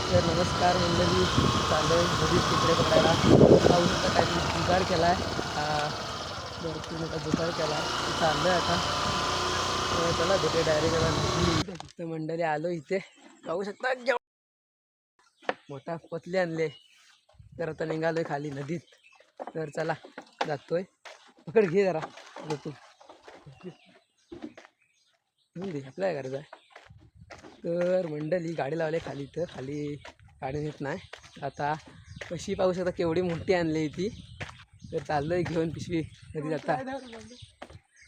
तर नमस्कार मंडळी, चाललो आहे नदीत तिकडे बघायला. पाहू शकता काहीतरी जुगाड केला आहे, भरपूर मोठा जुगाड केला आहे. चाललो आहे आता. चला भेटे डायरेक्ट आता नदी. तर मंडळी आलो इथे, पाहू शकता मोठा पतले आणले. तर आता निघालोय खाली नदीत. तर चला जातोय. पकड घे जरा तू आपल्या काय करायचं आहे. तर मंडळी गाडी लावली खाली, इथं खाली गाडी नेत नाही आता. कशी पाहू शकता केवढी मोठी आणली ती. तर चाललोय घेऊन पिशवी नदीत. आता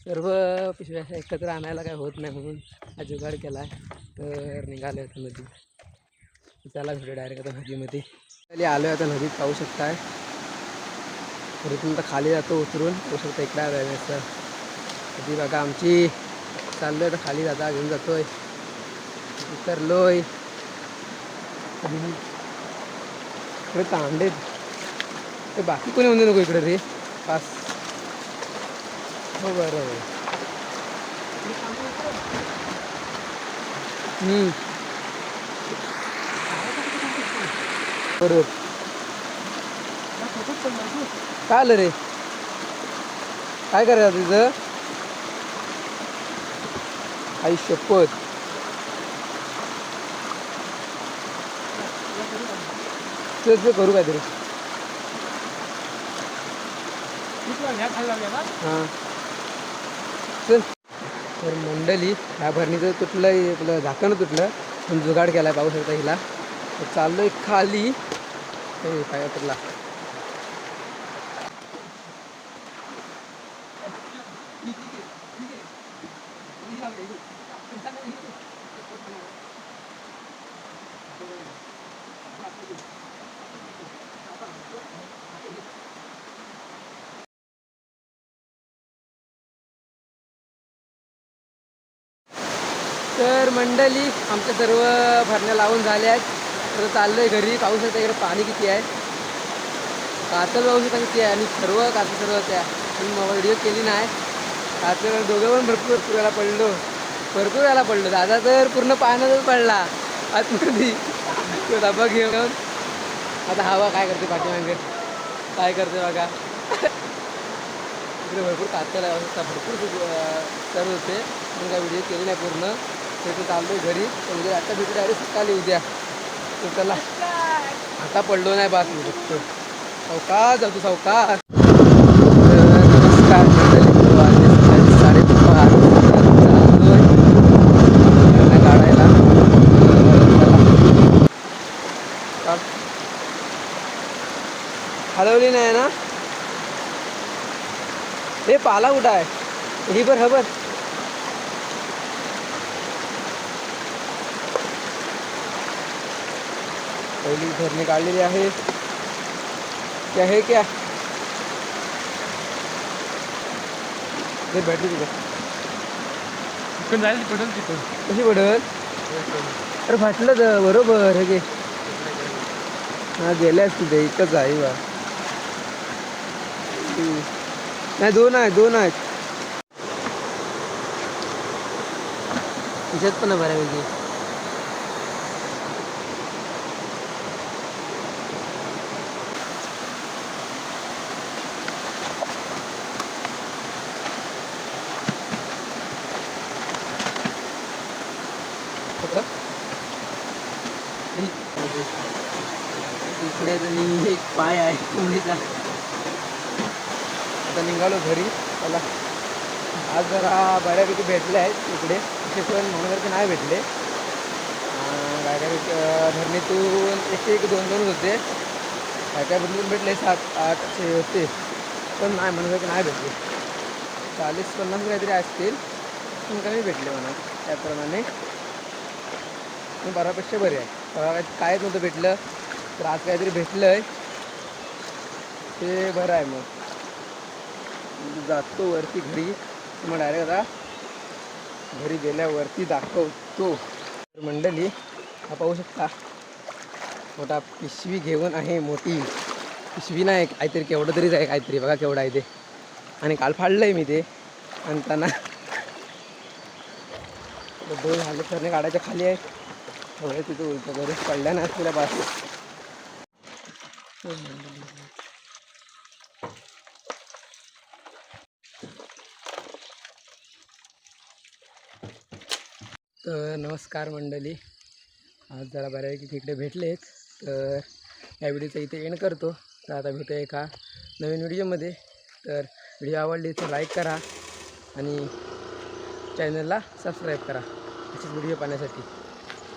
सर्व पिशव्या एकत्र आणायला काय होत नाही म्हणून हा जुगाड केला आहे. तर निघालो आता नदीत. चला भेटू डायरेक्ट आता नदीमध्ये. खाली आलो आता नदीत, पाहू शकताय. नदीतून तर खाली जातो उतरून, पाहू शकता इकडे आलं असं नदी बघा आमची. चाललोय आता खाली जाता घेऊन जातोय. उतरलोय इकडे तांडे. बाकी कोणी म्हणू नको इकडे रे पास. हो बरं बरोबर. काय आलं रे, काय करायचं तिथं. आई शपथ. तेच करू काहीतरी. हां चल. तर मंडळी ह्या भरणीचं तुटलं, आपलं झाकण तुटलं पण जुगाड केला पाहू शकता हिला. तर चाललोय खाली. काय तुटला. तर मंडळी आमच्या सर्व भरण्या लावून झाल्या आहेत. तर चाललो आहे घरी. पाहू शकता इकडे पाणी किती आहे. कातल पाहू शकता किती आहे आणि सर्व कातल सर्व त्या व्हिडिओ केली नाही. कातल दोघं पण भरपूर वेळा पडलो, भरपूर वेळा पडलो. दादा तर पूर्ण पाण्यातच पडला आतमध्ये. तो डबा घेऊन आता हवा काय करते पाठीमागे, काय करते बघा. इकडे भरपूर कातल आहे, भरपूर सर्व होते पण काय व्हिडिओ केली नाही पूर्ण. ते चाललो आहे घरी. तर उद्या आता भेटू डायरेक्ट सकाळी उद्या. तर त्याला आता पडलो नाही बास मी बघतो. सावकाश जातो सावकाश. नमस्कार मंडळी, 5:30 चाललोय काढायला. हलवली नाही ना. हे पाला कुठं आहे. ही बर हबर. पहिली भरणी काढलेली आहे. क्या है क्या ते भेटली तुझं. तिकडून जायला पडेल तिकडून. कशी पडल. अरे फाटलं तर बरोबर हे गे. हा गेल्यास तिथे एकच आहे बा. नाही दोन आहेत, दोन आहेत तिच्यात पण आहे बऱ्यापैकी. इकडे तरी एक पाय आहे कोंबडीचा. आता निघालो घरी. मला आज जरा बऱ्यापैकी भेटले आहेत इकडे. इथे पण म्हणून नाही भेटले. काय काय धरणीतून एक दोन होते. काय काय बदलून भेटले 7-8 असे होते पण नाही म्हणून नाही भेटले. 40-50 काहीतरी असतील पण कमी भेटले म्हणा. त्याप्रमाणे बऱ्यापेक्षा बरे आहे. कायच नव्हतं भेटलं तर आज काहीतरी भेटलं आहे ते बरं आहे. मग जातो वरती घरी. मग डायरेक्ट आता घरी गेल्यावरती दाखवतो. मंडळी हा पाहू शकता मोठा पिशवी घेऊन आहे. मोठी पिशवी नाही काहीतरी केवढं तरीच आहे. काहीतरी बघा केवढं आहे ते. आणि काल फाडलंय मी ते आणताना. दोन हालत करणे काढायच्या खाली आहे. थोडं तिथे उलटं करू पडल्या ना तुला बास. तर नमस्कार मंडळी, आज जरा बऱ्यापैकी तिकडे भेटलेत. तर या व्हिडिओचा इथे एंड करतो. तर आता भेटूया एका नवीन व्हिडिओमध्ये. तर व्हिडिओ आवडली तर लाईक करा आणि चॅनलला सबस्क्राईब करा असेच व्हिडिओ पाहण्यासाठी.